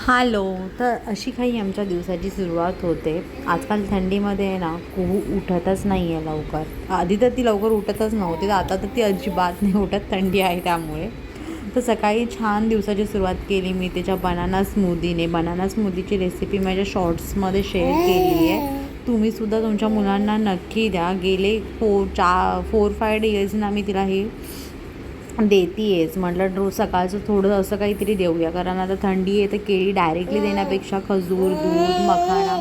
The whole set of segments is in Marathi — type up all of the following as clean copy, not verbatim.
हॅलो. तर अशी काही आमच्या दिवसाची सुरुवात होते. आजकाल थंडीमध्ये आहे ना, कुहू उठतच नाही आहे लवकर. आधी तर ती लवकर उठतच नव्हती, तर आता तर ती अजिबात नाही उठत, थंडी आहे त्यामुळे. तर सकाळी छान दिवसाची सुरुवात केली मी त्याच्या बनाना स्मूदीने. बनाना स्मूदीची रेसिपी माझ्या शॉर्ट्समध्ये शेअर केली आहे. तुम्हीसुद्धा तुमच्या मुलांना नक्की द्या. गेले 4-5 डेज ना मी तिला हे देते आहेच. म्हटलं रोज सकाळचं थोडं असं काहीतरी देऊया, कारण आता थंडी आहे तर केळी डायरेक्टली देण्यापेक्षा खजूर, दूध, मखाना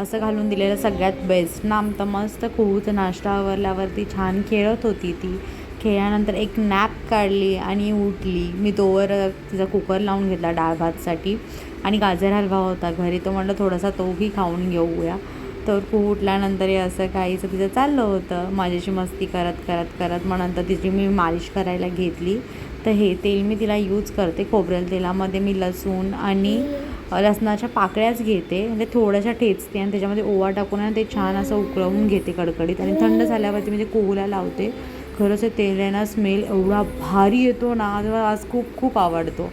असं घालून दिलेलं सगळ्यात बेस्ट ना. तर मस्त खूप नाश्ता आवरल्यावरती छान खेळत होती ती. खेळल्यानंतर एक नॅप काढली आणि उठली. मी तोवर तिचा कुकर लावून घेतला डाळ भातसाठी आणि गाजर हलवा होता घरी, तो म्हटलं थोडासा तोही खाऊन घेऊया. तर खूप उठल्यानंतर हे असं काहीचं तिचं चाललं होतं माझ्याशी मस्ती करत करत करत. मग नंतर तिची मी मालिश करायला घेतली. तर हे तेल मी तिला यूज करते. खोबरेल तेलामध्ये मी लसूण आणि लसणाच्या पाकळ्याच घेते, म्हणजे थोड्याशा ठेचते आणि त्याच्यामध्ये ओवा टाकून ते छान असं उकळवून घेते कडकडीत, आणि थंड झाल्यावरती म्हणजे कुहूला लावते. खरंच ते तेल आहे ना, स्मेल एवढा भारी येतो ना, आज खूप खूप आवडतो.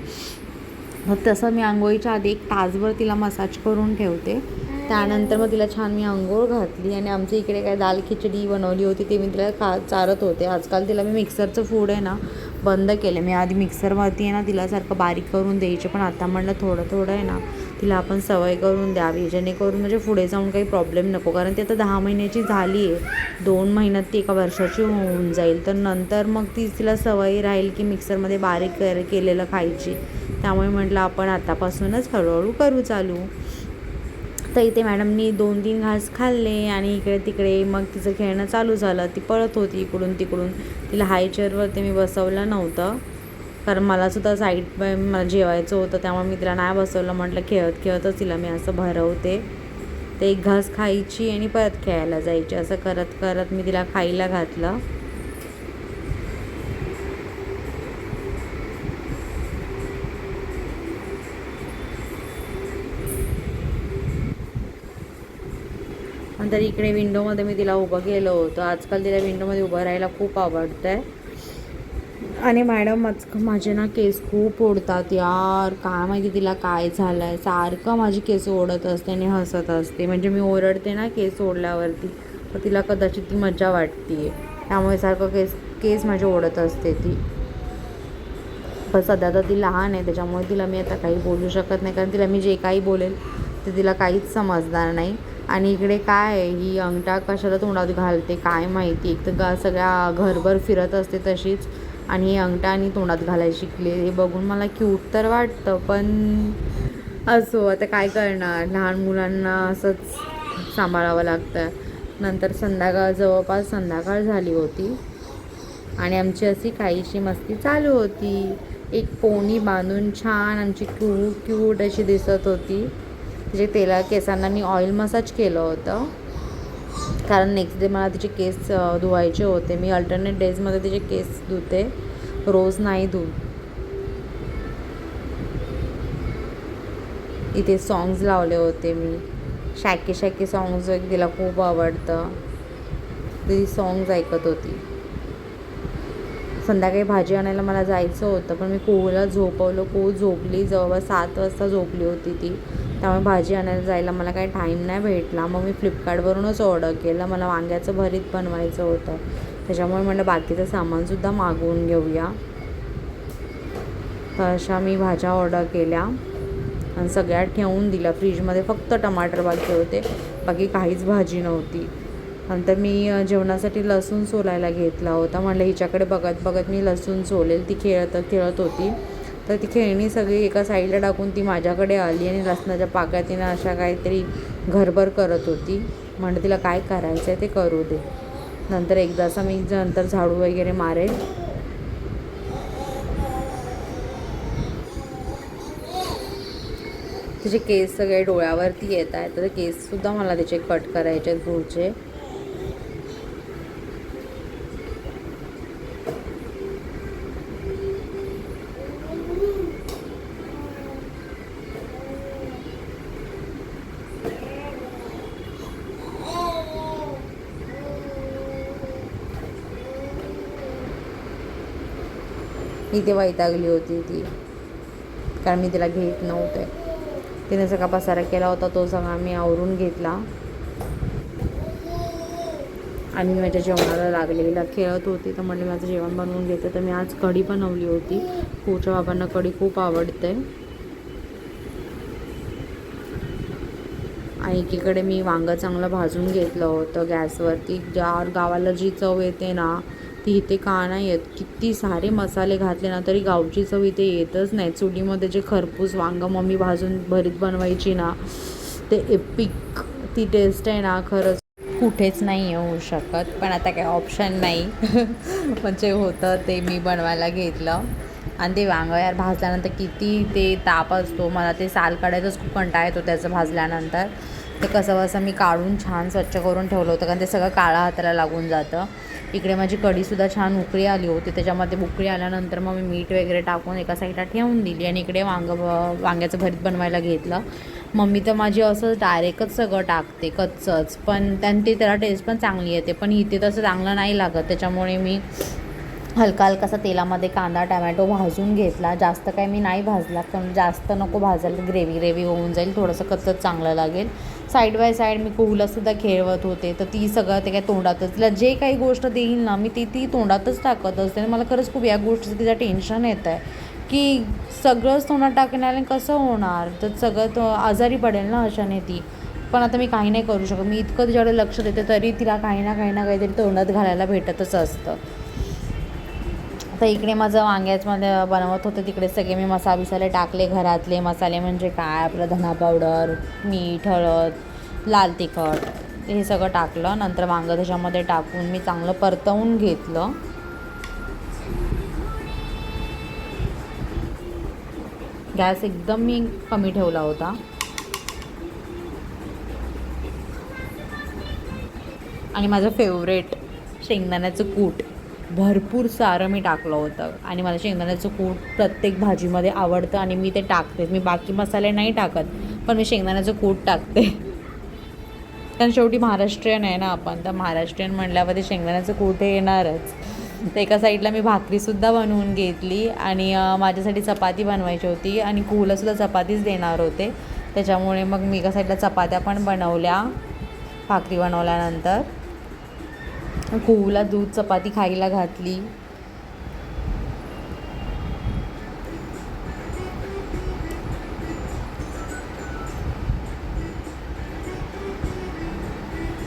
मग तसं मी अंघोळीच्या आधी 1 तासभर तिला मसाज करून ठेवते. त्यानंतर मग तिला छान मी अंघोळ घातली आणि आमच्या इकडे काय दाल खिचडी बनवली होती, ते मी तिला चारत होते. आजकाल तिला मी मिक्सरचं फूड आहे ना बंद केलं. मी आधी मिक्सरवरती आहे ना तिला सारखं बारीक करून द्यायचे, पण आता म्हणलं थोडं थोडं आहे ना तिला आपण सवय करून द्यावी, जेणेकरून म्हणजे पुढे जाऊन काही प्रॉब्लेम नको. कारण ती आता 10 महिन्याची झाली आहे. 2 महिन्यात ती 1 वर्षाची होऊन जाईल. तर नंतर मग तिला सवय राहील की मिक्सरमध्ये बारीक केलेलं खायची. त्यामुळे म्हटलं आपण आतापासूनच हळूहळू करू चालू. तर इथे मॅडमनी 2-3 घास खाल्ले आणि इकडे तिकडे मग तिचं खेळणं चालू झालं. ती पळत होती इकडून तिकडून. तिला हाय चेअरवरती मी बसवलं नव्हतं, कारण मलासुद्धा साईड मला जेवायचं होतं, त्यामुळे मी तिला नाही बसवलं. म्हटलं खेळत खेळतच तिला मी असं भरवते. ते 1 घास खायची आणि परत खेळायला जायची. असं करत करत मी तिला खायला घातलं. नंतर इकडे विंडोमध्ये मी तिला उभं केलं होतं. आजकाल तिला विंडोमध्ये उभं राहायला खूप आवडतं आहे. आणि मॅडम माझे ना केस खूप ओढतात यार, काय माहिती तिला काय झालं आहे. सारखं माझी केस ओढत असते आणि हसत असते. म्हणजे मी ओरडते ना केस ओढल्यावरती, तर तिला कदाचित ती मजा वाटते आहे, त्यामुळे सारखं केस केस माझे ओढत असते ती. पण सध्या तर ती लहान आहे, त्याच्यामुळे तिला मी आता काही बोलू शकत नाही, कारण तिला मी जे काही बोलेल ते तिला काहीच समजणार नाही. आणि इकडे काय आहे, ही अंगठा कशाला तोंडात घालते काय माहिती. एक तर सगळ्या घरभर फिरत असते तशीच, आणि ही अंगठा आणि तोंडात घालायला शिकले. हे बघून मला क्यूट तर वाटतं, पण असो आता काय करणार, लहान मुलांना असंच सांभाळावं लागतं. नंतर जवळपास संध्याकाळ झाली होती आणि आमची अशी काहीशी मस्ती चालू होती. एक पोनी बांधून छान आमची क्यूट क्यूट अशी दिसत होती. तिचे केसांना मी ऑइल मसाज केलं होतं, कारण नेक्स्ट डे मला तिचे केस धुवायचे होते. मी अल्टरनेट डेजमध्ये तिचे केस धुते, रोज नाही धुत. इथे सॉंग्स लावले होते मी, शॅकी शॅकी सॉंग्स तिला खूप आवडतं. ती सॉंग्स ऐकत होती. संध्याकाळी भाजी आणायला मला जायचं होतं, पण मी कुहूला झोपवलं. कुहू झोपली, जवळपास 7 वाजता झोपली होती ती, त्यामुळे भाजी आणायला जायला मला काही टाईम नाही भेटला. मग मी फ्लिपकार्टवरूनच ऑर्डर केलं. मला वांग्याचं भरीत बनवायचं होतं, त्याच्यामुळे म्हटलं बाकीचं सामानसुद्धा मागवून घेऊया. तर अशा मी भाज्या ऑर्डर केल्या आणि सगळ्या ठेवून दिल्या फ्रीजमध्ये. फक्त टमाटर बाकी होते, बाकी काहीच भाजी नव्हती. नंतर मी जेवणासाठी लसूण सोलायला घेतला होता. म्हटलं हिच्याकडे बघत बघत मी लसूण सोलेल. ती खेळत होती, तर ती खेळणी सगळी एका साईडला टाकून ती माझ्याकडे आली आणि लसणाच्या पाकळ्या तिनं अशा काहीतरी घरभर करत होती. म्हटलं तिला काय करायचं आहे ते करू दे, नंतर एकदाचा मी नंतर झाडू वगैरे मारेल. तिचे केस सगळे डोळ्यावरती येत आहेत, तर केससुद्धा मला तिचे कट करायचे आहेत पुढचे. इथे वैतागली होती ती, कारण मी तिला घेत नव्हते. तिने सगळा पसारा केला होता तो सगळा मी आवरून घेतला आणि मी माझ्या जेवणाला लागलेला खेळत होती. तर म्हणले माझं जेवण बनवून घेते. तर मी आज कढी बनवली होती. कुच्या बाबांना कढी खूप आवडते. आणि एकीकडे मी वांगं चांगलं भाजून घेतलं होतं गॅसवरती. गावाला जी चव येते ना ती इथे का नाही येत. किती सारे मसाले घातले ना तरी गावची चव इथे येतच नाही. चुलीमध्ये जे खरपूस वांगं मम्मी भाजून भरीत बनवायची ना ते एपिक ती टेस्ट आहे ना खरंच कुठेच नाही येऊ शकत. पण आता काही ऑप्शन नाही म्हणजे होतं ते मी बनवायला घेतलं. आणि ते वांगं यार भाजल्यानंतर किती ते ताप असतो. मला ते साल काढायचंच खूप कंटाळा येतो त्याचं भाजल्यानंतर. ते कसं बसं मी काढून छान स्वच्छ करून ठेवलं होतं कारण ते सगळं काळा हाताला लागून जातं. इकडे माझी कढीसुद्धा छान उकळी आली होती. त्याच्यामध्ये उकळी आल्यानंतर मग मी मीठ वगैरे टाकून एका साईडला ठेवून दिली आणि इकडे वांग्याचं भरीत बनवायला घेतलं. मम्मी तर माझी असं डायरेक्टच सगळं टाकते कच्चंच. पण त्याला टेस्ट पण चांगली येते. पण इथे तसं चांगलं नाही लागत. त्याच्यामुळे मी हलका हलकासा तेलामध्ये कांदा टमॅटो भाजून घेतला. जास्त काही मी नाही भाजला कारण जास्त नको भाजायला, ग्रेव्ही होऊन जाईल. थोडंसं कच्चंच चांगलं लागेल. साईड बाय साईड मी कुहूलासुद्धा खेळवत होते. तर ती सगळं ते काय तोंडातच तिला जे काही गोष्ट देईल ना मी ती तोंडातच टाकत असते. आणि मला खरंच खूप या गोष्टीचं तिचं टेन्शन येतं आहे की सगळंच तोंडात टाकण्याने कसं होणार. तर सगळं आजारी पडेल ना अशाने ती. पण आता मी काही नाही करू शकत. मी इतकं तिच्याकडे लक्ष देते तरी तिला काही ना काहीतरी तोंडात घालायला भेटतच असतं. तर इकडे माझं वांग्याचमध्ये बनवत होते तिकडे सगळे मी मसाले टाकले. घरातले मसाले म्हणजे काय आपलं धना पावडर, मीठ, हळद, लाल तिखट हे सगळं टाकलं. नंतर वांगं त्याच्यामध्ये टाकून मी चांगलं परतवून घेतलं. गॅस एकदम मी कमी ठेवला होता. आणि माझं फेवरेट शेंगदाण्याचं कूट भरपूर सारं मी टाकलं होतं. आणि मला शेंगदाण्याचं कूट प्रत्येक भाजीमध्ये आवडतं आणि मी ते टाकते. मी बाकी मसाले नाही टाकत पण मी शेंगदाण्याचं कूट टाकते कारण शेवटी महाराष्ट्रीयन आहे ना आपण. तर महाराष्ट्रीयन म्हटल्यावर ते शेंगदाण्याचं कूट हे येणारच. तर एका साईडला मी भाकरीसुद्धा बनवून घेतली आणि माझ्यासाठी चपाती बनवायची होती आणि कुहूलासुद्धा चपातीच देणार होते. त्याच्यामुळे मग मी एका साईडला चपात्या पण बनवल्या. भाकरी बनवल्यानंतर कुहूला दूध चपाती खायला घातली.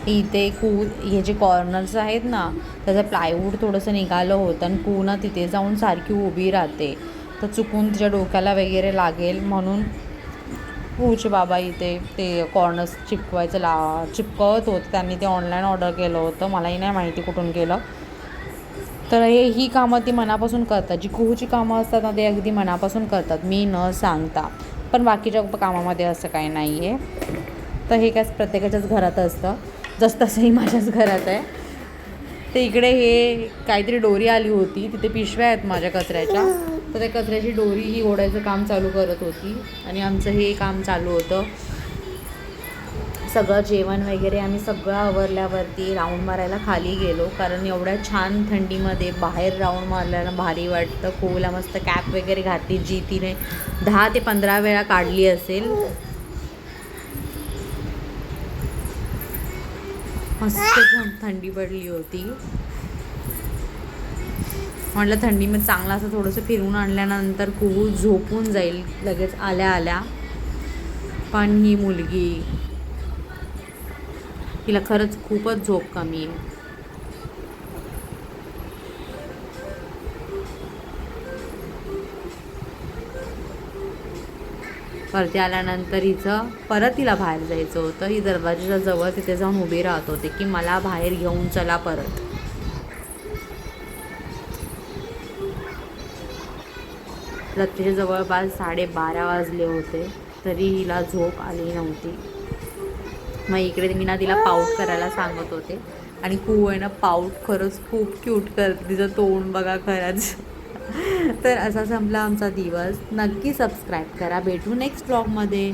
इथे हे जे कॉर्नर्स आहेत ना त्याचं प्लायवूड थोडंसं निघालं होतं आणि ना तिथे जाऊन सारखी उभी राहते. तर चुकून तिच्या डोक्याला वगैरे लागेल म्हणून कुहूचे बाबा इथे ते कॉर्नर्स चिपकवत होतं. त्यांनी ते ऑनलाईन ऑर्डर केलं होतं. मलाही नाही माहिती कुठून केलं. तर ही कामं ती मनापासून करतात. जी कुहूची कामं असतात ना ते अगदी मनापासून करतात मी न सांगता. पण बाकीच्या कामामध्ये असं काही नाही आहे. तर हे काय प्रत्येकाच्याच घरात असतं. तसंही माझ्याच घरात आहे. ते इकडे हे काहीतरी दोरी आली होती. तिथे पिशव्या आहेत माझ्या कचऱ्याच्या. तर त्या कचऱ्याची दोरी ही ओढायचं काम चालू करत होती आणि आमचं हे काम चालू होतं. सगळं जेवण वगैरे आम्ही सगळं आवरल्यावरती राऊंड मारायला खाली गेलो कारण एवढ्या छान थंडीमध्ये बाहेर राऊंड मारल्याला भारी वाटतं. कुहूला मस्त कॅप वगैरे घातली जी तिने 10 ते 15 वेळा काढली असेल. मस्त थंडी पडली होती. म्हटलं थंडीमध्ये चांगलं असं थोडंसं फिरून आणल्यानंतर कुहू झोपून जाईल लगेच आल्या आल्या. पण ही मुलगी तिला खरंच खूपच झोप कमी आहे. वरती आल्यानंतर हिचं परत तिला बाहेर जायचं होतं. ही दरवाजाच्या जवळ तिथे जाऊन उभी राहत होते की मला बाहेर घेऊन चला परत. रात्रीच्या जवळपास 12:30 वाजले होते तरी हिला झोप आली नव्हती. मग इकडे मी ना तिला पाऊट करायला सांगत होते आणि कुहू आहे ना पाऊट खरंच खूप क्यूट करते. तिचं तोंड बघा खरंच. तर असा संपला आमचा दिवस. नक्की सबस्क्राईब करा. भेटू नेक्स्ट ब्लॉगमध्ये.